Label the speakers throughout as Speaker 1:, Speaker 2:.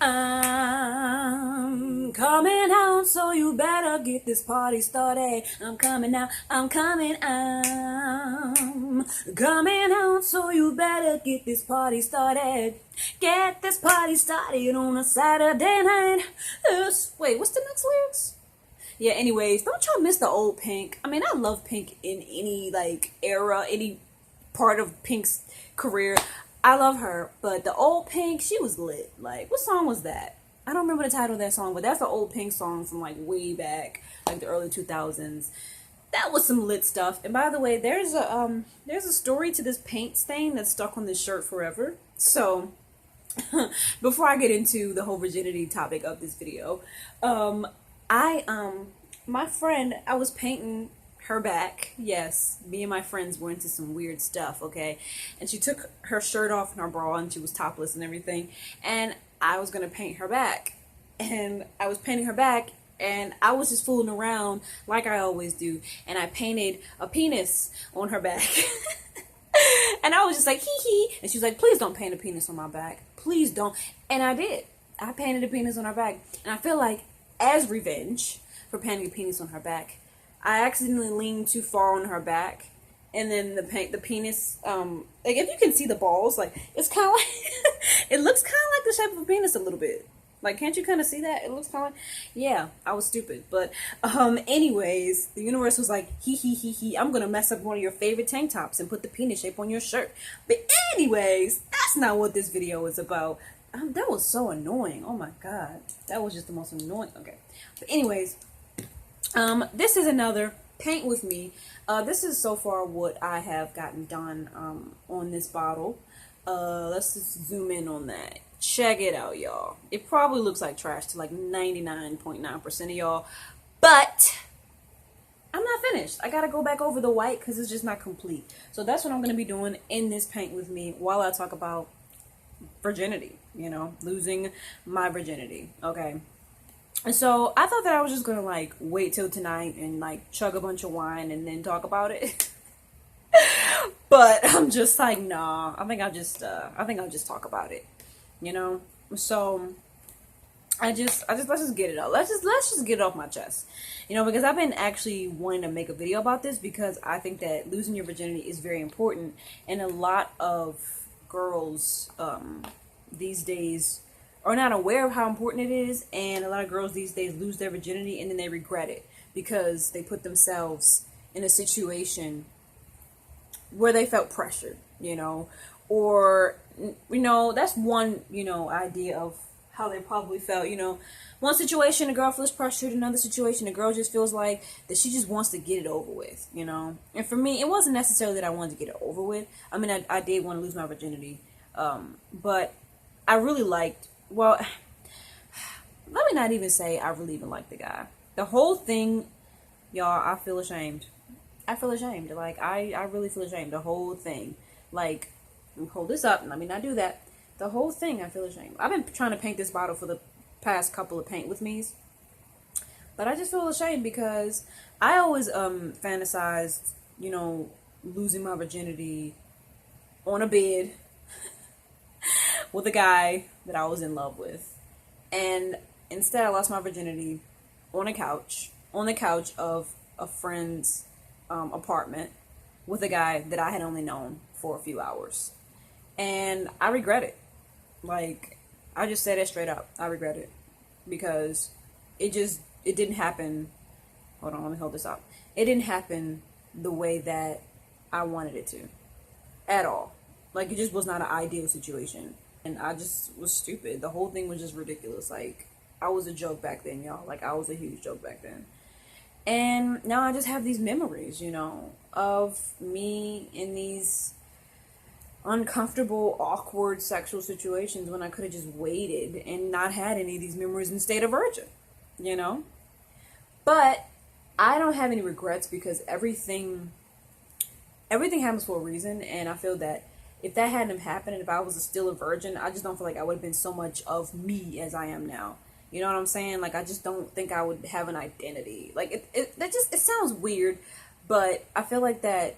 Speaker 1: I'm coming out, so you better get this party started. I'm coming out, I'm coming out, so you better get this party started. Get this party started on a Saturday night. Wait, what's the next lyrics? Yeah, anyways, don't y'all miss the old Pink? I mean, I love Pink in any, like, era, any part of Pink's career. I love her, but the old Pink, she was lit. Like, what song was that? I don't remember the title of that song, but that's the old Pink song from, like, way back, like, the early 2000s. That was some lit stuff. And by the way, there's a story to this paint stain that's stuck on this shirt forever. So, before I get into the whole virginity topic of this video, my friend, I was painting her back. Yes, me and my friends were into some weird stuff, okay? And she took her shirt off and her bra and she was topless and everything. And I was gonna paint her back. And I was painting her back and I was just fooling around like I always do. And I painted a penis on her back. And I was just like, hee hee. And she was like, please don't paint a penis on my back. Please don't. And I did. I painted a penis on her back. And I feel like, as revenge for painting a penis on her back, I accidentally leaned too far on her back, and then the penis, like, if you can see the balls, like, it's kind of like, it looks kind of like the shape of a penis a little bit. Like, can't you kind of see that? It looks kind of like, yeah, I was stupid. But, anyways, the universe was like, I'm gonna mess up one of your favorite tank tops and put the penis shape on your shirt. But anyways, that's not what this video is about. That was so annoying. Oh my god. That was just the most annoying. Okay. But anyways, this is another paint with me. This is so far what I have gotten done on this bottle. Let's just zoom in on that. Check it out, y'all. It probably looks like trash to like 99.9% of y'all, but I'm not finished. I gotta go back over the white because it's just not complete. So that's what I'm gonna be doing in this paint with me while I talk about virginity, you know, losing my virginity. Okay. And so I thought that I was just gonna like wait till tonight and like chug a bunch of wine and then talk about it. But I'm just like, nah, I think I'll just talk about it, you know? So let's just get it out. Let's just get it off my chest, you know, because I've been actually wanting to make a video about this because I think that losing your virginity is very important, and a lot of girls these days are not aware of how important it is, and a lot of girls these days lose their virginity and then they regret it because they put themselves in a situation where they felt pressured, you know, or, you know, that's one, you know, idea of how they probably felt, you know. One situation, a girl feels pressured. Another situation, a girl just feels like that she just wants to get it over with, you know. And for me, it wasn't necessarily that I wanted to get it over with. I mean, I did want to lose my virginity, but I really liked, well, let me not even say I really even liked the guy. The whole thing, y'all, I feel ashamed. I feel ashamed. Like, I really feel ashamed. The whole thing. Like, hold this up. Let me not do that. The whole thing, I feel ashamed. I've been trying to paint this bottle for the past couple of paint with me's, but I just feel ashamed because I always fantasized, you know, losing my virginity on a bed with a guy that I was in love with, and instead I lost my virginity on the couch of a friend's apartment with a guy that I had only known for a few hours, and I regret it. Like, I just said it straight up. I regret it because it didn't happen. Hold on, let me hold this up. It didn't happen the way that I wanted it to at all. Like, it just was not an ideal situation. And I just was stupid. The whole thing was just ridiculous. Like, I was a joke back then, y'all. Like, I was a huge joke back then. And now I just have these memories, you know, of me in these uncomfortable, awkward sexual situations when I could have just waited and not had any of these memories and stayed a virgin, you know? But I don't have any regrets because everything happens for a reason, and I feel that if that hadn't happened, if I was still a virgin, I just don't feel like I would have been so much of me as I am now. You know what I'm saying? Like, I just don't think I would have an identity. Like, it sounds weird, but I feel like that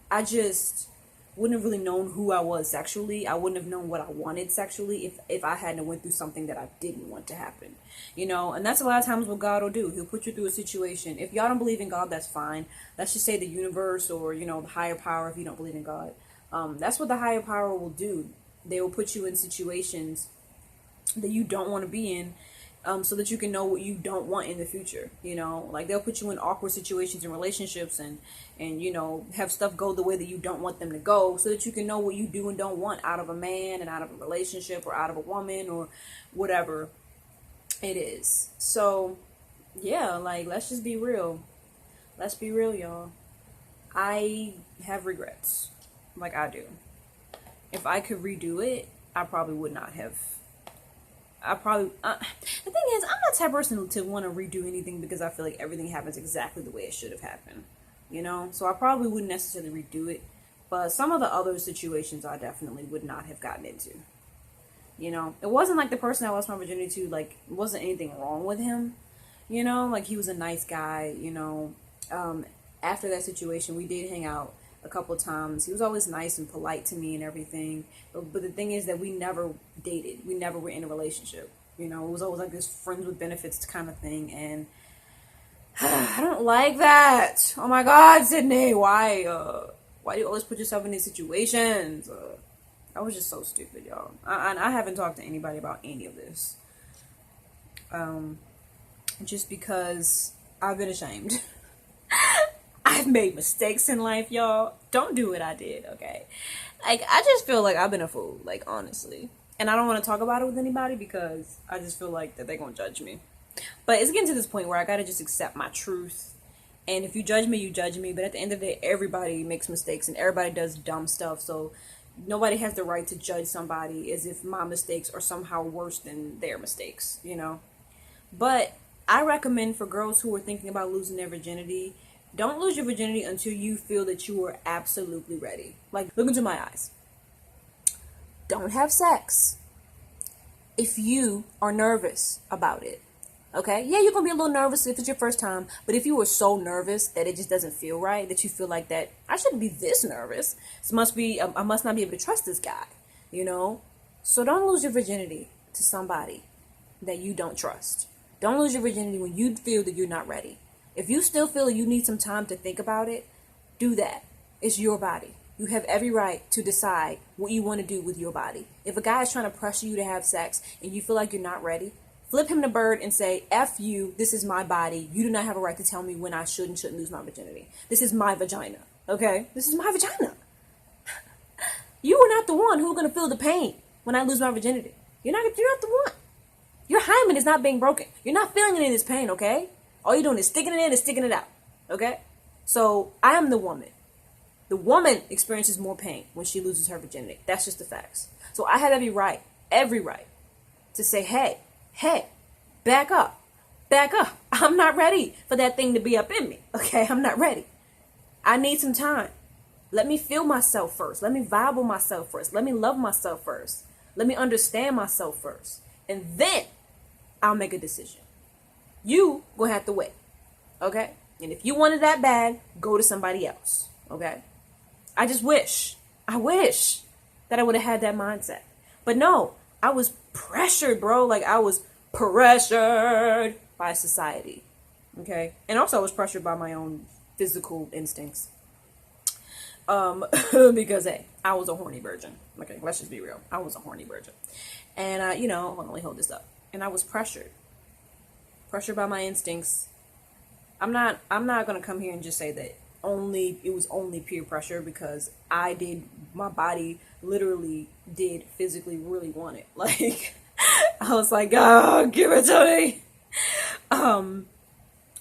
Speaker 1: I just wouldn't have really known who I was sexually. I wouldn't have known what I wanted sexually if I hadn't went through something that I didn't want to happen. You know, and that's a lot of times what God will do. He'll put you through a situation. If y'all don't believe in God, that's fine. Let's just say the universe, or, you know, the higher power, if you don't believe in God. That's what the higher power will do. They will put you in situations that you don't want to be in, so that you can know what you don't want in the future. You know, like they'll put you in awkward situations in relationships, and you know, have stuff go the way that you don't want them to go, so that you can know what you do and don't want out of a man, and out of a relationship, or out of a woman, or whatever it is. So yeah, like, let's just be real. Let's be real, y'all. I have regrets. Like, I do. If I could redo it, I probably would not have. I probably, the thing is, I'm not the type of person to want to redo anything, because I feel like everything happens exactly the way it should have happened, you know? So I probably wouldn't necessarily redo it, but some of the other situations I definitely would not have gotten into, you know? It wasn't like the person I lost my virginity to, like, wasn't anything wrong with him, you know? Like, he was a nice guy, you know? After that situation, we did hang out a couple of times. He was always nice and polite to me and everything. But the thing is that we never dated. We never were in a relationship. You know, it was always like this friends with benefits kind of thing. And I don't like that. Oh my God, Sydney, why do you always put yourself in these situations? I was just so stupid, y'all. I haven't talked to anybody about any of this. Just because I've been ashamed. I've made mistakes in life, y'all. Don't do what I did, okay? Like, I just feel like I've been a fool, like, honestly. And I don't want to talk about it with anybody, because I just feel like that they're going to judge me. But it's getting to this point where I got to just accept my truth. And if you judge me, you judge me. But at the end of the day, everybody makes mistakes and everybody does dumb stuff. So nobody has the right to judge somebody as if my mistakes are somehow worse than their mistakes, you know? But I recommend, for girls who are thinking about losing their virginity, don't lose your virginity until you feel that you are absolutely ready. Like, look into my eyes. Don't have sex if you are nervous about it. Okay? Yeah, you're going to be a little nervous if it's your first time. But if you were so nervous that it just doesn't feel right, that you feel like that, I shouldn't be this nervous. I must not be able to trust this guy. You know? So don't lose your virginity to somebody that you don't trust. Don't lose your virginity when you feel that you're not ready. If you still feel you need some time to think about it, do that. It's your body. You have every right to decide what you want to do with your body. If a guy is trying to pressure you to have sex and you feel like you're not ready, flip him the bird and say, F you, this is my body. You do not have a right to tell me when I should and shouldn't lose my virginity. This is my vagina, okay? This is my vagina. You are not the one who's going to feel the pain when I lose my virginity. You're not the one. Your hymen is not being broken. You're not feeling any of this pain, okay? All you're doing is sticking it in and sticking it out, okay? So I am the woman. The woman experiences more pain when she loses her virginity. That's just the facts. So I have every right to say, hey, back up. I'm not ready for that thing to be up in me, okay? I'm not ready. I need some time. Let me feel myself first. Let me vibe with myself first. Let me love myself first. Let me understand myself first. And then I'll make a decision. You gonna have to wait, okay? And if you wanted that bad, go to somebody else, okay? I wish that I would have had that mindset. But no, I was pressured, bro. Like, I was pressured by society, okay? And also I was pressured by my own physical instincts. Because, hey, I was a horny virgin. Okay, let's just be real. I was a horny virgin. And, let me hold this up. And I was pressured by my instincts. I'm not gonna come here and just say that it was only peer pressure, because my body literally did physically really want it. Like, I was like, oh, give it to me.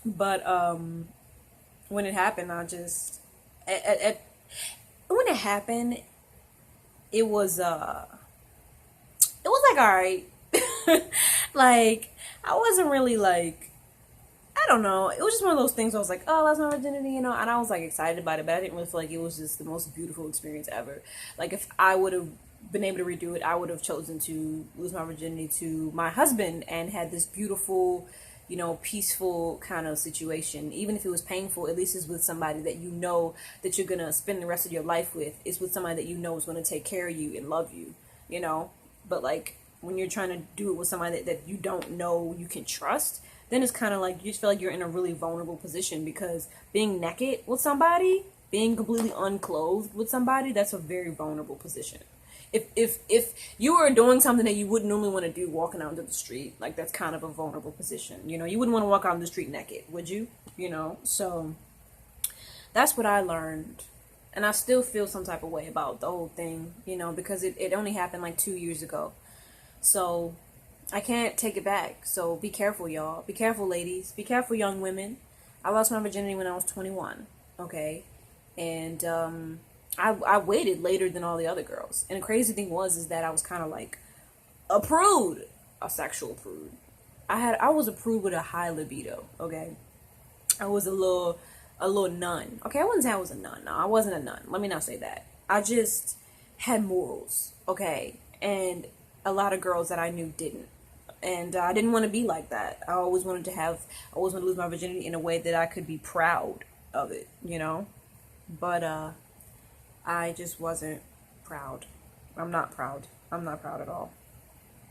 Speaker 1: But when it happened, when it happened, it was like, all right. Like, I wasn't really like, I don't know. It was just one of those things where I was like, oh, that's my virginity, and I was like excited about it, but I didn't really feel like it was just the most beautiful experience ever. Like, if I would have been able to redo it, I would have chosen to lose my virginity to my husband and had this beautiful peaceful kind of situation. Even if it was painful, at least it's with somebody that you know that you're gonna spend the rest of your life with. It's with somebody that you know is gonna take care of you and love you, you know. But like when you're trying to do it with somebody that you don't know you can trust, then it's kind of like you just feel like you're in a really vulnerable position, because being naked with somebody, being completely unclothed with somebody, that's a very vulnerable position. If you were doing something that you wouldn't normally want to do, walking out into the street, like that's kind of a vulnerable position. You wouldn't want to walk out in the street naked, would you? So that's what I learned. And I still feel some type of way about the whole thing, because it only happened like 2 years ago. So I can't take it back. So be careful, y'all. Be careful, ladies. Be careful, young women. I lost my virginity when I was 21. Okay. And I waited later than all the other girls. And the crazy thing is that I was kind of like a prude, a sexual prude. I was a prude with a high libido. Okay. I was a little nun. Okay, I wouldn't say I was a nun. No, I wasn't a nun. Let me not say that. I just had morals. Okay. And a lot of girls that I knew didn't. And I didn't want to be like that. I always wanted to lose my virginity in a way that I could be proud of it, But I just wasn't proud. I'm not proud. I'm not proud at all.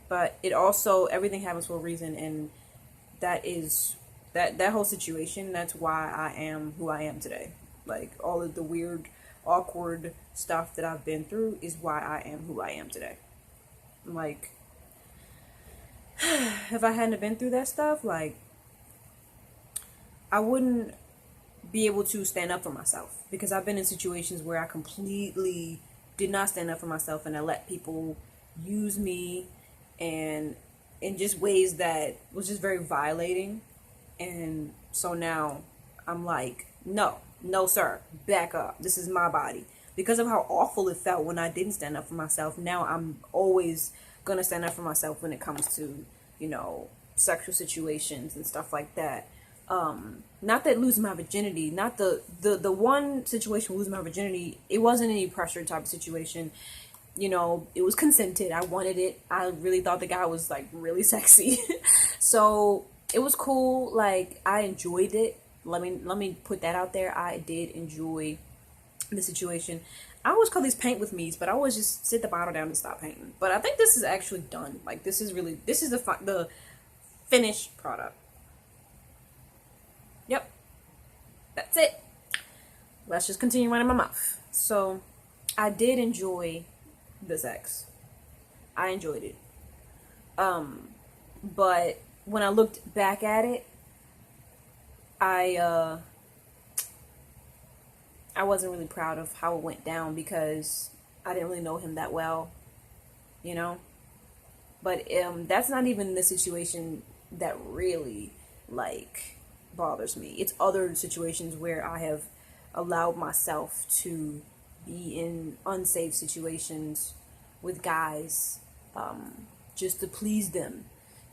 Speaker 1: But it also, everything happens for a reason, and that whole situation, that's why I am who I am today. Like, all of the weird, awkward stuff that I've been through is why I am who I am today. Like, if I hadn't been through that stuff, like, I wouldn't be able to stand up for myself, because I've been in situations where I completely did not stand up for myself, and I let people use me, and in just ways that was just very violating. And so now I'm like, no, sir, back up. This is my body. Because of how awful it felt when I didn't stand up for myself, now I'm always gonna stand up for myself when it comes to, sexual situations and stuff like that. Not that losing my virginity, not the one situation losing my virginity, it wasn't any pressure type of situation. It was consented. I wanted it. I really thought the guy was like really sexy. So it was cool. Like, I enjoyed it. Let me put that out there. I did enjoy the situation. I always call these paint with me's, but I always just sit the bottle down and stop painting. But I think this is actually done. Like, this is the finished product. Yep. That's it. Let's just continue running my mouth. So, I did enjoy the sex. I enjoyed it. But when I looked back at it, I wasn't really proud of how it went down, because I didn't really know him that well, But that's not even the situation that really, like, bothers me. It's other situations where I have allowed myself to be in unsafe situations with guys, just to please them.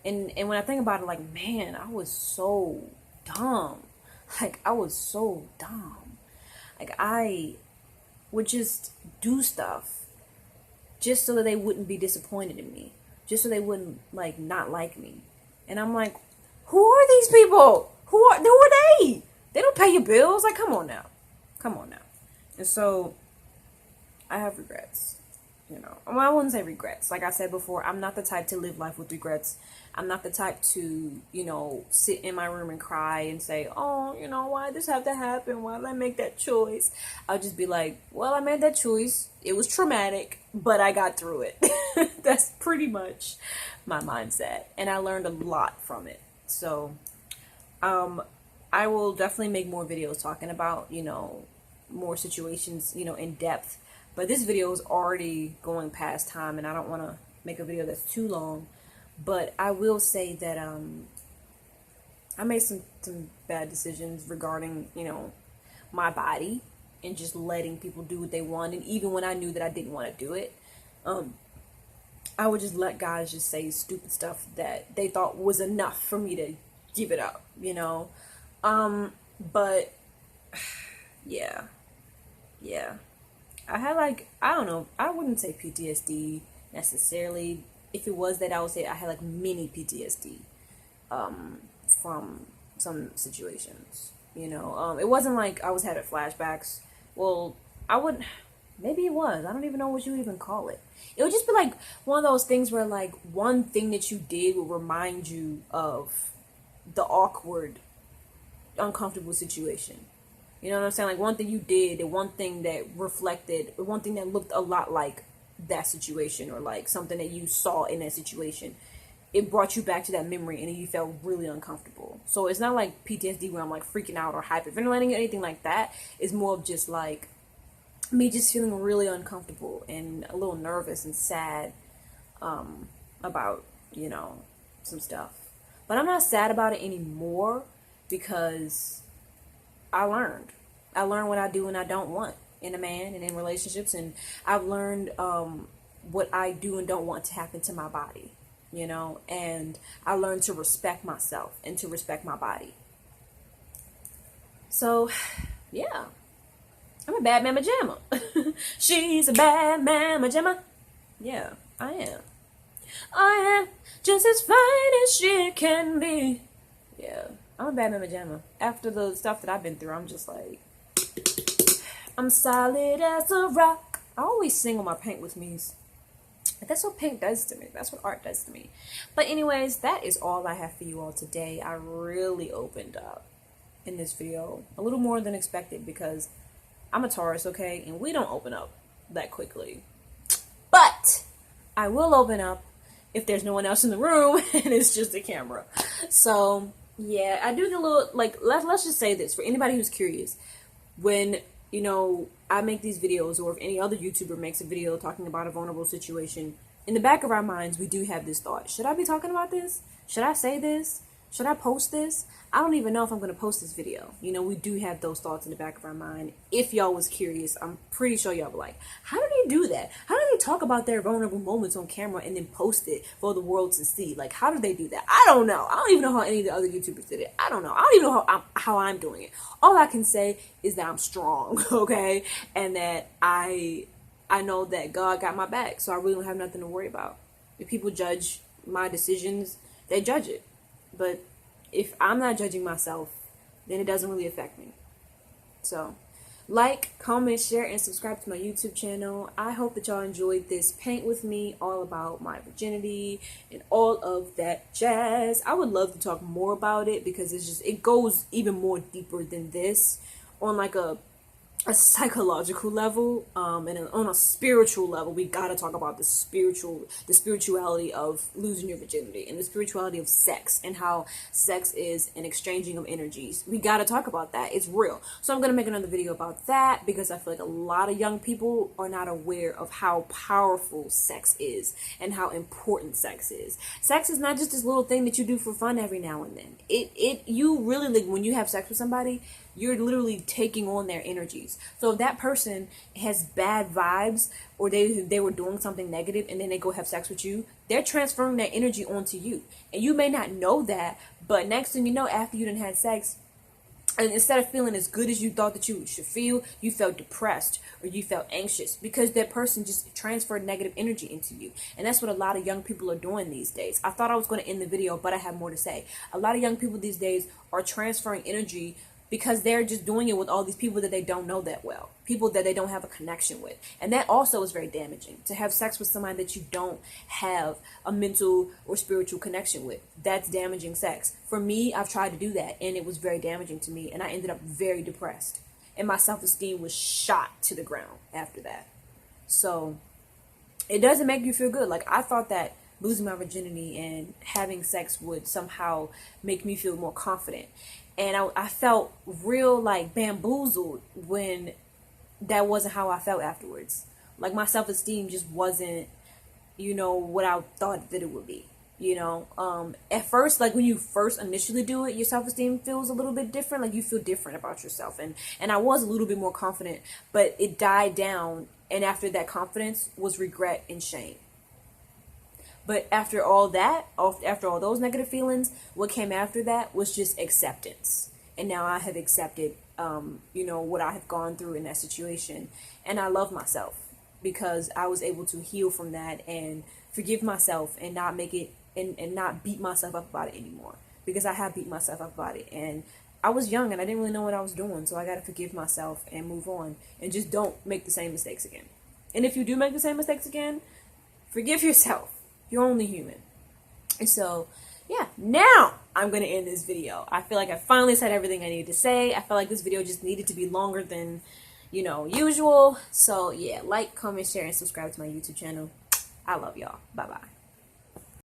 Speaker 1: And when I think about it, like, man, I was so dumb. Like, I was so dumb. Like, I would just do stuff just so that they wouldn't be disappointed in me. Just so they wouldn't, like, not like me. And I'm like, who are these people? Who are they? They don't pay your bills. Like, come on now. And so, I have regrets. Well, I wouldn't say regrets. Like I said before, I'm not the type to live life with regrets. I'm not the type to, sit in my room and cry and say, oh, why did this have to happen? Why did I make that choice? I'll just be like, well, I made that choice. It was traumatic, but I got through it. That's pretty much my mindset. And I learned a lot from it. So, I will definitely make more videos talking about, more situations, in depth. But this video is already going past time, and I don't want to make a video that's too long. But I will say that I made some bad decisions regarding, my body, and just letting people do what they want. And even when I knew that I didn't want to do it, I would just let guys just say stupid stuff that they thought was enough for me to give it up, But yeah. I had, like, I don't know, I wouldn't say PTSD necessarily. If it was that, I would say I had, like, mini PTSD from some situations. It wasn't like I was having flashbacks. Well, I would, maybe it was. I don't even know what you would even call it. It would just be like one of those things where like one thing that you did will remind you of the awkward, uncomfortable situation. You know what I'm saying? Like one thing you did, and one thing that reflected, or one thing that looked a lot like that situation, or like something that you saw in that situation. It brought you back to that memory, and you felt really uncomfortable. So it's not like PTSD where I'm like freaking out or hyperventilating or anything like that. It's more of just like me just feeling really uncomfortable and a little nervous and sad about, some stuff. But I'm not sad about it anymore because I learned. I learned what I do and I don't want in a man and in relationships. And I've learned what I do and don't want to happen to my body, and I learned to respect myself and to respect my body. So, yeah. I'm a bad mama jamma. She's a bad mama jamma. Yeah, I am. I am just as fine as she can be. Yeah, I'm a bad mama jamma. After the stuff that I've been through, I'm just like, I'm solid as a rock. I always sing on my paint with me's. That's what paint does to me. That's what art does to me. But anyways, that is all I have for you all today. I really opened up in this video. A little more than expected because I'm a Taurus, okay? And we don't open up that quickly. But I will open up if there's no one else in the room and it's just a camera. So, yeah, I do the little, like, let's just say this for anybody who's curious. When, I make these videos, or if any other YouTuber makes a video talking about a vulnerable situation, in the back of our minds, we do have this thought. Should I be talking about this? Should I say this? Should I post this? I don't even know if I'm going to post this video. We do have those thoughts in the back of our mind. If y'all was curious, I'm pretty sure y'all were like, how do they do that? How do they talk about their vulnerable moments on camera and then post it for the world to see? Like, how do they do that? I don't know. I don't even know how any of the other YouTubers did it. I don't know. I don't even know how I'm doing it. All I can say is that I'm strong, okay? And that I know that God got my back, so I really don't have nothing to worry about. If people judge my decisions, they judge it. But if I'm not judging myself, then it doesn't really affect me. So, like, comment, share, and subscribe to my YouTube channel. I hope that y'all enjoyed this paint with me, all about my virginity and all of that jazz. I would love to talk more about it because it goes even more deeper than this on like a psychological level, and on a spiritual level. We gotta talk about the spirituality of losing your virginity and the spirituality of sex and how sex is an exchanging of energies. We gotta talk about that. It's real. So I'm gonna make another video about that because I feel like a lot of young people are not aware of how powerful sex is and how important sex is. Sex is not just this little thing that you do for fun every now and then. You really, like, when you have sex with somebody, you're literally taking on their energies. So if that person has bad vibes, or they were doing something negative and then they go have sex with you, they're transferring that energy onto you. And you may not know that, but next thing you know, after you done had sex, and instead of feeling as good as you thought that you should feel, you felt depressed or you felt anxious because that person just transferred negative energy into you. And that's what a lot of young people are doing these days. I thought I was going to end the video, but I have more to say. A lot of young people these days are transferring energy because they're just doing it with all these people that they don't know that well, people that they don't have a connection with. And that also is very damaging, to have sex with somebody that you don't have a mental or spiritual connection with. That's damaging sex. For me, I've tried to do that, and it was very damaging to me, and I ended up very depressed. And my self-esteem was shot to the ground after that. So it doesn't make you feel good. Like, I thought that losing my virginity and having sex would somehow make me feel more confident. And I felt real, like, bamboozled when that wasn't how I felt afterwards. Like, my self-esteem just wasn't, what I thought that it would be. At first, like, when you first initially do it, your self-esteem feels a little bit different. Like, you feel different about yourself. And I was a little bit more confident, but it died down. And after that confidence was regret and shame. But after all that, after all those negative feelings, what came after that was just acceptance. And now I have accepted, what I have gone through in that situation. And I love myself because I was able to heal from that and forgive myself and not make it and not beat myself up about it anymore. because I have beat myself up about it. And I was young and I didn't really know what I was doing, so I gotta forgive myself and move on and just don't make the same mistakes again. And if you do make the same mistakes again, forgive yourself. You're only human. And so, yeah, now I'm going to end this video. I feel like I finally said everything I needed to say. I felt like this video just needed to be longer than, usual. So, yeah, like, comment, share, and subscribe to my YouTube channel. I love y'all. Bye-bye.